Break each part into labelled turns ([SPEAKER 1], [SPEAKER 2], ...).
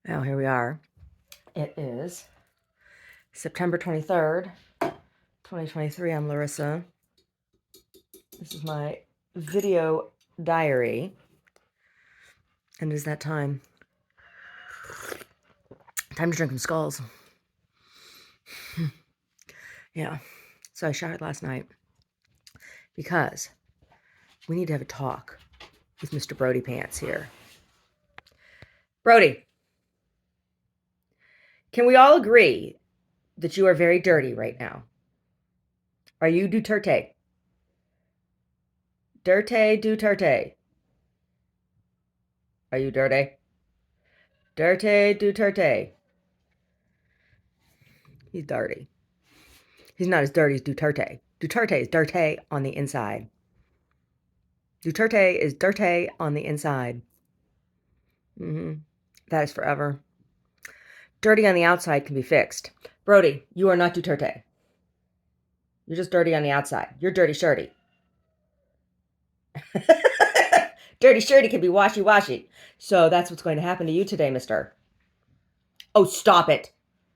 [SPEAKER 1] Now, here we are. It is September 23rd, 2023. I'm Larissa. This is my video diary. And it is that time. Time to drink some skulls. Yeah. So I showered last night because we need to have a talk with Mr. Brody Pants here. Brody, can we all agree that you are very dirty right now? Are you Duterte? Duterte. Are you dirty? Duterte. He's dirty. He's not as dirty as Duterte. Duterte is dirty on the inside. Duterte is dirty on the inside. That is forever. Dirty on the outside can be fixed. Brody, you are not Duterte. You're just dirty on the outside. You're dirty shirty. Dirty shirty can be washy-washy. So that's what's going to happen to you today, mister. Oh, stop it.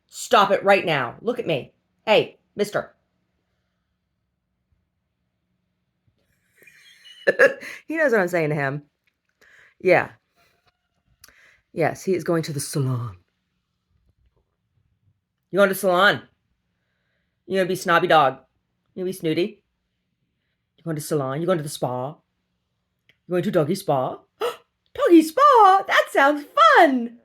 [SPEAKER 1] Stop it right now. Look at me. Hey, mister. He knows what I'm saying to him. Yeah. Yes, he is going to the salon. You going to the salon? You gonna be snobby dog? You gonna be snooty? You going to the salon? You going to the spa? You going to doggy spa? Doggy spa? That sounds fun.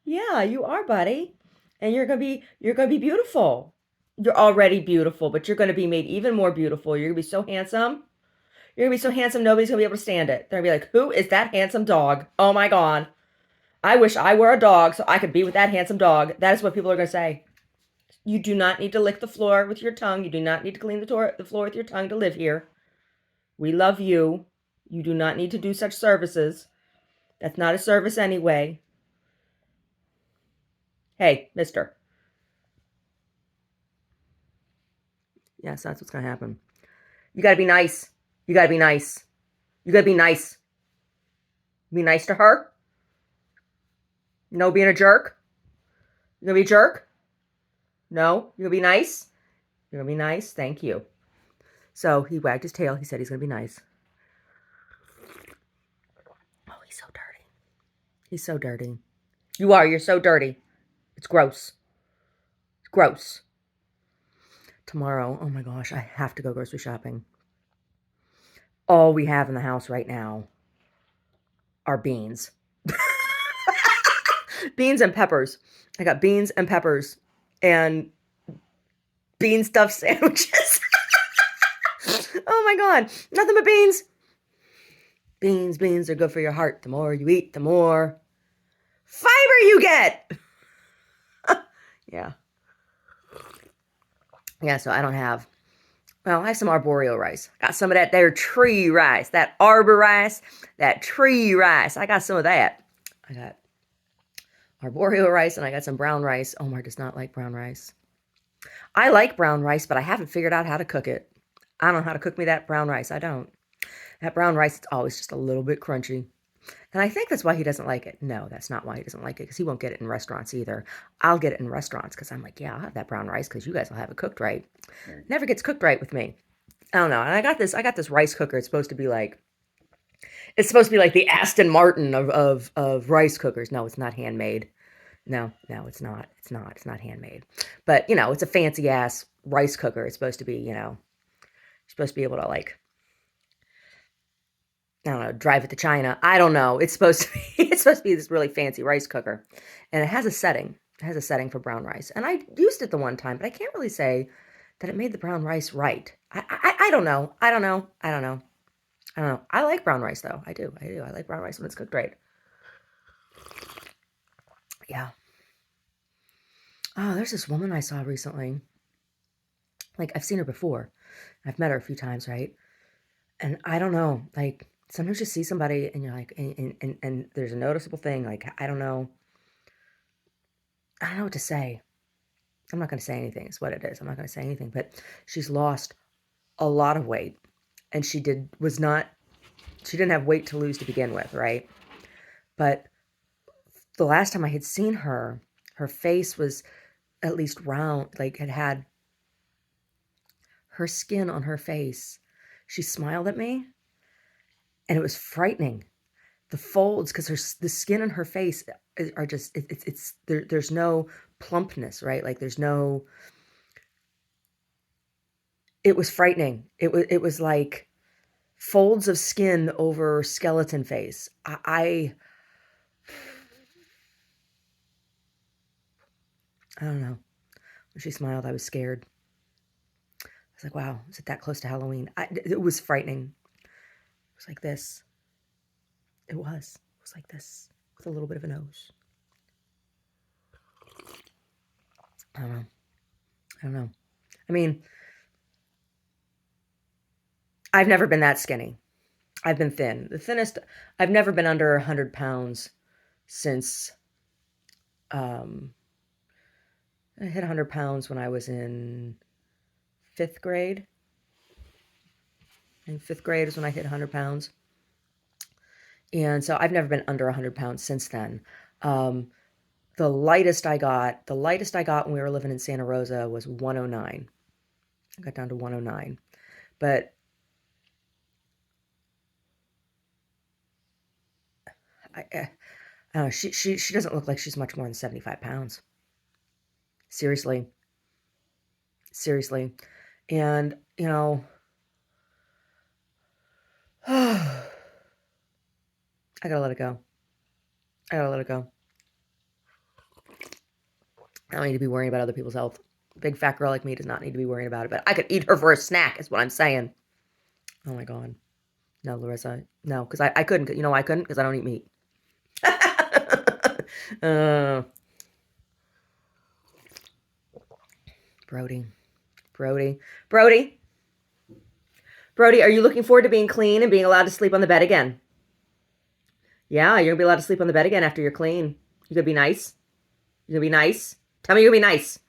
[SPEAKER 1] Yeah, you are, buddy. And you're gonna be beautiful. You're already beautiful, but you're gonna be made even more beautiful. You're gonna be so handsome. You're gonna be so handsome, nobody's gonna be able to stand it. They're gonna be like, who is that handsome dog? Oh my God. I wish I were a dog so I could be with that handsome dog. That is what people are gonna say. You do not need to lick the floor with your tongue. You do not need to clean the floor with your tongue to live here. We love you. You do not need to do such services. That's not a service anyway. Hey, mister. Yes, that's what's going to happen. You got to be nice. You got to be nice. You got to be nice. Be nice to her. No being a jerk. You going to be a jerk? No? You going to be nice? You're going to be nice? Thank you. So he wagged his tail. He said he's going to be nice. Oh, he's so dirty. He's so dirty. You are. You're so dirty. It's gross. It's gross. Tomorrow, oh my gosh, I have to go grocery shopping. All we have in the house right now are beans. Beans and peppers. I got beans and peppers and bean stuffed sandwiches. Oh my God, nothing but beans. Beans are good for your heart. The more you eat, the more fiber you get. Yeah. Yeah, so I don't have, well, I have some arboreal rice. Got some of that there tree rice, that arbor rice, that tree rice. I got some of that. I got arboreal rice and I got some brown rice. Omar does not like brown rice. I like brown rice, but I haven't figured out how to cook it. I don't know how to cook me that brown rice. I don't. That brown rice is always just a little bit crunchy. And I think that's why he doesn't like it. No, that's not why he doesn't like it, because he won't get it in restaurants either. I'll get it in restaurants because I'm like, yeah, I'll have that brown rice because you guys will have it cooked right. Never gets cooked right with me. I don't know. And I got this rice cooker. It's supposed to be like the Aston Martin of rice cookers. No, it's not handmade. No, it's not. It's not handmade. But, it's a fancy ass rice cooker. It's supposed to be, you're supposed to be able to, like, I don't know, drive it to China. I don't know. It's supposed to be this really fancy rice cooker. And it has a setting. It has a setting for brown rice. And I used it the one time, but I can't really say that it made the brown rice right. I don't know. I don't know. I like brown rice though. I do. I like brown rice when it's cooked right. Yeah. Oh, there's this woman I saw recently. Like, I've seen her before. I've met her a few times, right? And I don't know, like, sometimes you see somebody and you're like, and there's a noticeable thing, like, I don't know what to say. I'm not going to say anything, is what it is. I'm not going to say anything, but she's lost a lot of weight, and she didn't have weight to lose to begin with, right? But the last time I had seen her, her face was at least round, like had her skin on her face. She smiled at me, and it was frightening. The folds, because the skin on her face are just it's there. There's no plumpness, right? Like there's no. It was frightening. It was like folds of skin over skeleton face. I don't know. When she smiled, I was scared. I was like, wow, is it that close to Halloween? It was frightening. It was like this. It was. It was like this with a little bit of a nose. I don't know. I don't know. I mean, I've never been that skinny. I've been thin. The thinnest, I've never been under 100 pounds since I hit 100 pounds when I was in 5th grade. In 5th grade is when I hit 100 pounds. And so I've never been under 100 pounds since then. The lightest I got when we were living in Santa Rosa was 109. I got down to 109. But I don't know, she doesn't look like she's much more than 75 pounds. Seriously. And, you know, I gotta let it go. I don't need to be worrying about other people's health. A big fat girl like me does not need to be worrying about it. But I could eat her for a snack, is what I'm saying. Oh my God. No, Larissa. No, because I couldn't. You know why I couldn't? Because I don't eat meat. uh, Brody. Brody, are you looking forward to being clean and being allowed to sleep on the bed again? Yeah, you're going to be allowed to sleep on the bed again after you're clean. You gonna be nice? You gonna be nice? Tell me you're gonna be nice.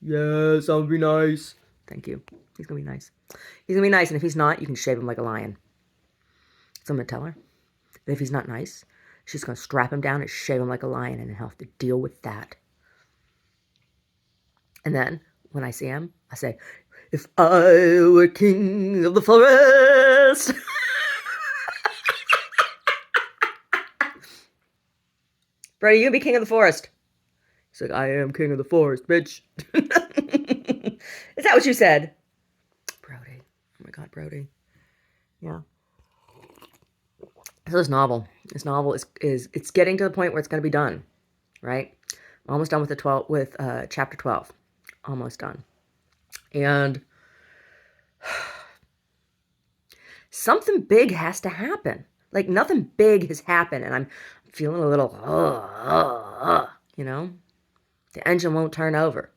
[SPEAKER 1] Yes, I'll be nice. Thank you. He's gonna be nice. He's gonna be nice, and if he's not, you can shave him like a lion. So I'm gonna tell her that if he's not nice, she's gonna strap him down and shave him like a lion, and he'll have to deal with that. And then when I see him, I say, "If I were king of the forest." Brody, you gonna be king of the forest. He's like, "I am king of the forest, bitch." Is that what you said? Brody. Oh my God, Brody. Yeah. So this novel is it's getting to the point where it's going to be done, right? I'm almost done with chapter 12. Almost done. And something big has to happen. Like nothing big has happened, and I'm feeling a little you know? The engine won't turn over.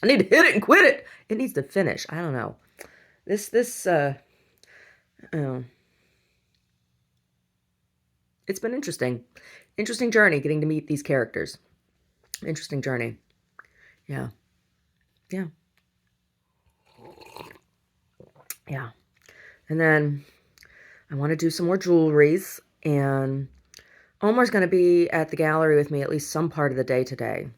[SPEAKER 1] I need to hit it and quit it. It needs to finish. I don't know. This it's been interesting. Interesting journey getting to meet these characters. Interesting journey. Yeah. Yeah. Yeah. And then I want to do some more jewelries, and Omar's going to be at the gallery with me at least some part of the day today.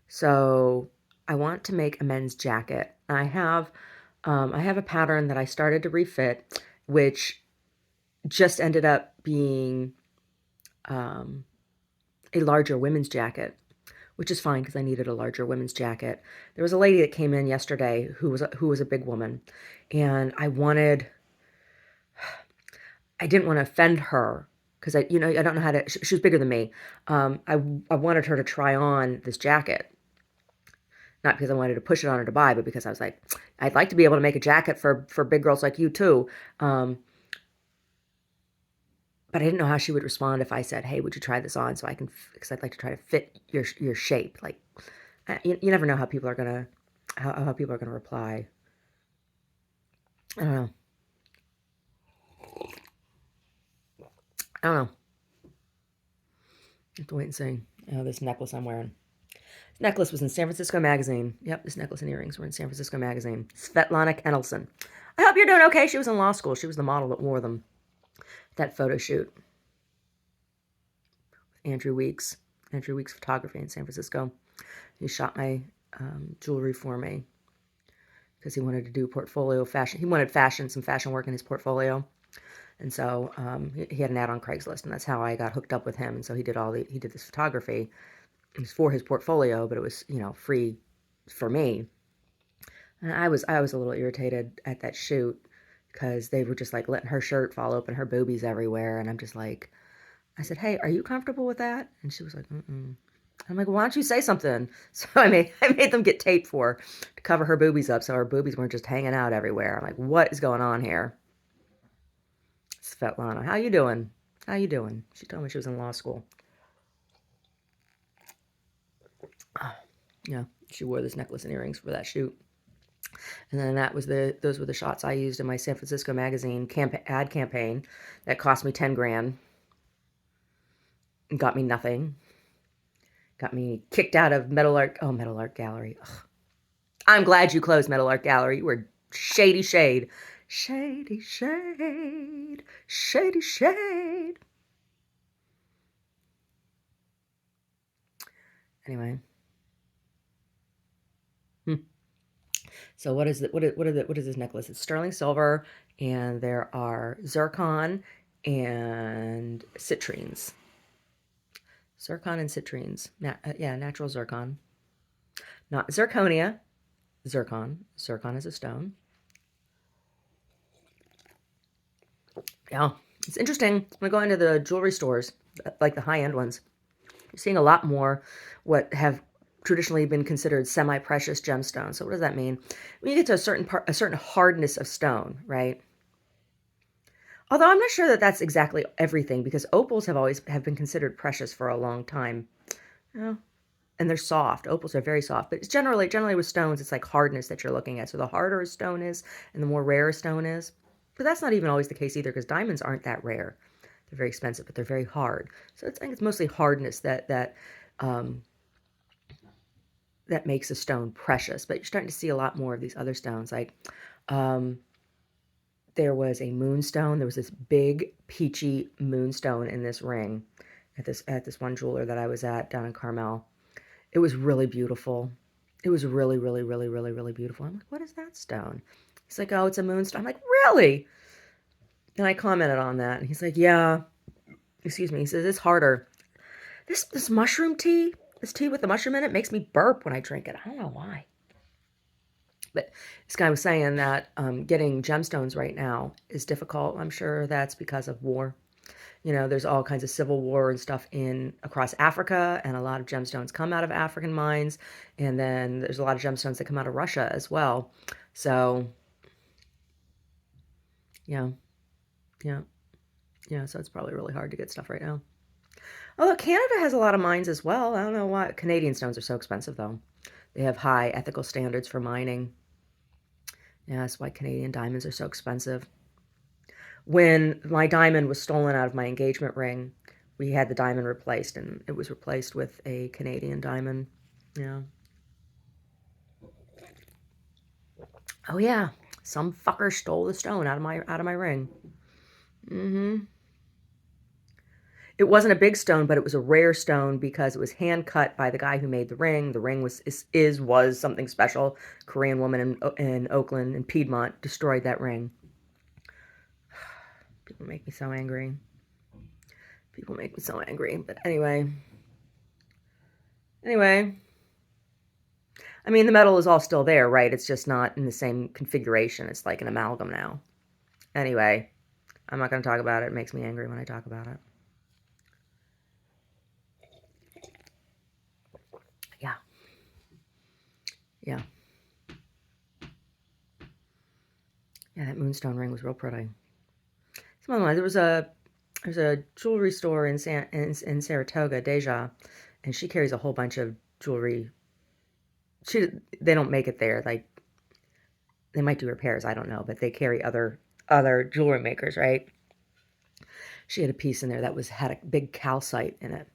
[SPEAKER 1] So I want to make a men's jacket. I have a pattern that I started to refit, which just ended up being a larger women's jacket, which is fine because I needed a larger women's jacket. There was a lady that came in yesterday who was a big woman, and I didn't want to offend her because I don't know how to. She was bigger than me. I wanted her to try on this jacket, not because I wanted to push it on her to buy, but because I was like, I'd like to be able to make a jacket for big girls like you too. But I didn't know how she would respond if I said, "Hey, would you try this on?" So I can, because I'd like to try to fit your shape. Like, you never know how people are gonna how people are gonna reply. I don't know. I don't know. I have to wait and see. Oh, this necklace I'm wearing. Necklace was in San Francisco Magazine. Yep, this necklace and earrings were in San Francisco Magazine. Svetlana Kennelson. I hope you're doing okay. She was in law school. She was the model that wore them. That photo shoot. Andrew Weeks. Andrew Weeks Photography in San Francisco. He shot my jewelry for me because he wanted to do portfolio fashion. He wanted some fashion work in his portfolio. And so he had an ad on Craigslist, and that's how I got hooked up with him. And so he did this photography. It was for his portfolio, but it was, free for me. And I was a little irritated at that shoot because they were just like letting her shirt fall open, her boobies everywhere, and I'm just like, I said, "Hey, are you comfortable with that?" And she was like, "Mm-mm." I'm like, "Why don't you say something?" So I made them get tape for her to cover her boobies up so her boobies weren't just hanging out everywhere. I'm like, "What is going on here?" Svetlana, how you doing? How you doing? She told me she was in law school. Yeah, she wore this necklace and earrings for that shoot. And then those were the shots I used in my San Francisco Magazine ad campaign that cost me 10 grand and got me nothing. Got me kicked out of Metal Art Gallery. Ugh. I'm glad you closed Metal Art Gallery. You were shady shade. Shady shade. Shady shade. Anyway. So what is this necklace? It's sterling silver, and there are zircon and citrines. Zircon and citrines. Yeah, natural zircon. Not zirconia. Zircon. Zircon is a stone. Yeah, it's interesting. When I go into the jewelry stores, like the high-end ones, you're seeing a lot more what have traditionally been considered semi-precious gemstones. So what does that mean? When you get to a certain hardness of stone, right? Although I'm not sure that that's exactly everything, because opals have been considered precious for a long time. You know, and they're soft. Opals are very soft, but it's generally with stones, it's like hardness that you're looking at. So the harder a stone is, and the more rare a stone is. But that's not even always the case either, because diamonds aren't that rare. They're very expensive, but they're very hard. So I think it's mostly hardness um, that makes a stone precious. But you're starting to see a lot more of these other stones. Like um, there was a moonstone. There was this big peachy moonstone in this ring at this one jeweler that I was at down in Carmel. It was really beautiful. It was really, really, really, really, really beautiful. I'm like, what is that stone? He's like, oh, it's a moonstone. I'm like, really? And I commented on that, and he's like, yeah. Excuse me. He says it's harder. This mushroom tea, this tea with the mushroom in it, makes me burp when I drink it. I don't know why. But this guy was saying that getting gemstones right now is difficult. I'm sure that's because of war. There's all kinds of civil war and stuff across Africa, and a lot of gemstones come out of African mines, and then there's a lot of gemstones that come out of Russia as well. So, yeah, yeah, yeah. So it's probably really hard to get stuff right now. Although Canada has a lot of mines as well. I don't know why Canadian stones are so expensive though. They have high ethical standards for mining. Yeah, that's why Canadian diamonds are so expensive. When my diamond was stolen out of my engagement ring, we had the diamond replaced, and it was replaced with a Canadian diamond. Yeah. Oh yeah. Some fucker stole the stone out of my ring. Mm-hmm. It wasn't a big stone, but it was a rare stone because it was hand cut by the guy who made the ring. The ring was something special. Korean woman in Oakland in Piedmont destroyed that ring. People make me so angry. People make me so angry. But anyway. I mean, the metal is all still there, right? It's just not in the same configuration. It's like an amalgam now. Anyway, I'm not going to talk about it. It makes me angry when I talk about it. Yeah. Yeah. Yeah, that moonstone ring was real pretty. Some other ones. There's a jewelry store in Saratoga, Deja, and she carries a whole bunch of jewelry. They don't make it there. Like they might do repairs, I don't know, but they carry other jewelry makers, right? She had a piece in there that had a big calcite in it.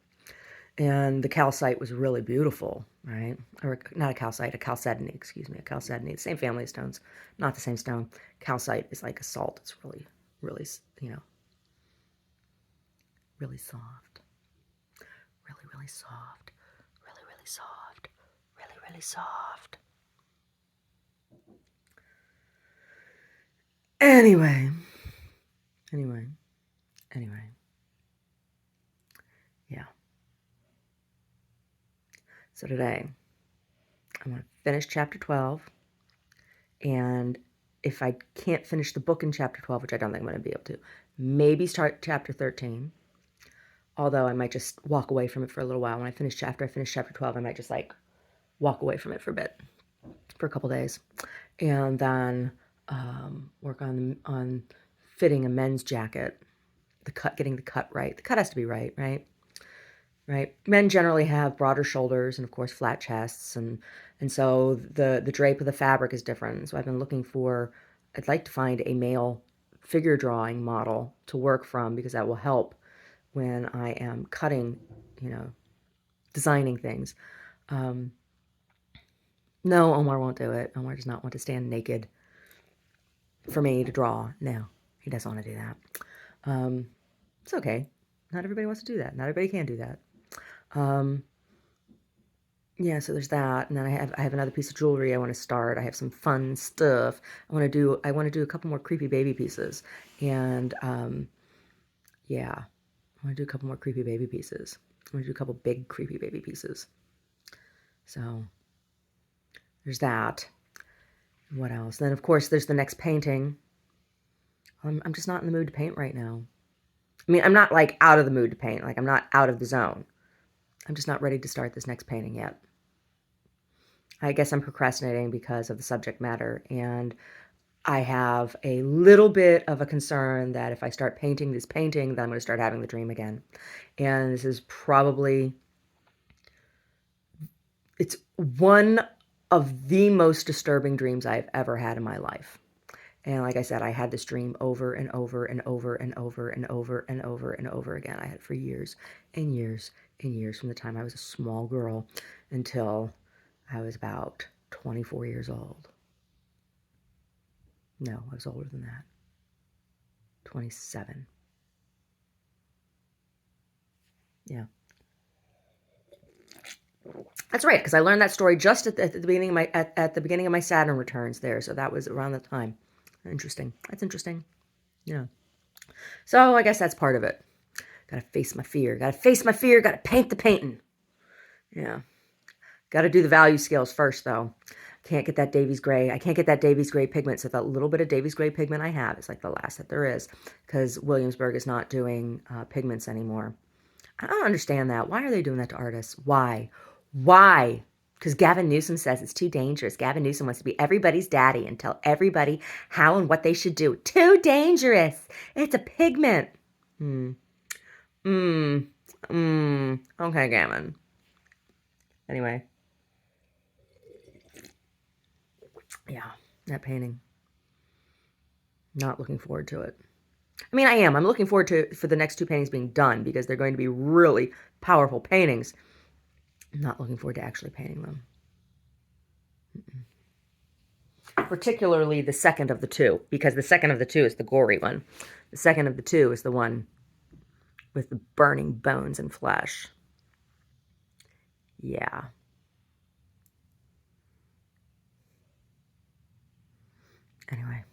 [SPEAKER 1] And the calcite was really beautiful, right? Or not a calcite, a chalcedony, excuse me, a chalcedony. The same family of stones, not the same stone. Calcite is like a salt. It's really, really, really soft. Really, really soft. Really, really soft. Really, really soft. Anyway. Yeah. So today, I'm going to finish chapter 12. And if I can't finish the book in chapter 12, which I don't think I'm going to be able to, maybe start chapter 13. Although I might just walk away from it for a little while. When I finish chapter 12, I might just like walk away from it for a bit, for a couple days. And then work on fitting a men's jacket, getting the cut right. The cut has to be right, right? Right. Men generally have broader shoulders and of course flat chests, and so the drape of the fabric is different. So I'd like to find a male figure drawing model to work from, because that will help when I am cutting, designing things. No, Omar won't do it. Omar does not want to stand naked for me to draw. No, he doesn't want to do that. It's okay. Not everybody wants to do that. Not everybody can do that. Yeah, so there's that, and then I have another piece of jewelry I want to start. I have some fun stuff. I want to do a couple more creepy baby pieces, and yeah, I want to do a couple more creepy baby pieces. I want to do a couple big creepy baby pieces. So there's that. What else? Then of course there's the next painting. I'm just not in the mood to paint right now. I mean, I'm not like out of the mood to paint. Like I'm not out of the zone. I'm just not ready to start this next painting yet. I guess I'm procrastinating because of the subject matter, and I have a little bit of a concern that if I start painting this painting, then I'm going to start having the dream again. And this is probably, it's one of the most disturbing dreams I've ever had in my life. And like I said, I had this dream over and over and over and over and over and over and over again. I had it for years and years and years, from the time I was a small girl until I was about 24 years old. No, I was older than that. 27. Yeah. That's right, because I learned that story just at the beginning of my Saturn returns there. So that was around the time. Interesting. That's interesting. Yeah. So I guess that's part of it. Gotta face my fear. Gotta face my fear. Gotta paint the painting. Yeah. Gotta do the value scales first, though. Can't get that Davies Gray. I can't get that Davies Gray pigment. So that little bit of Davies Gray pigment I have is like the last that there is, because Williamsburg is not doing pigments anymore. I don't understand that. Why are they doing that to artists? Why? Why? Because Gavin Newsom says it's too dangerous. Gavin Newsom wants to be everybody's daddy and tell everybody how and what they should do. Too dangerous. It's a pigment. Okay, Gavin. Anyway. Yeah, that painting. Not looking forward to it. I mean, I am. I'm looking forward for the next two paintings being done, because they're going to be really powerful paintings. I'm not looking forward to actually painting them. Particularly the second of the two, because the second of the two is the gory one. The second of the two is the one with the burning bones and flesh. Yeah. Anyway.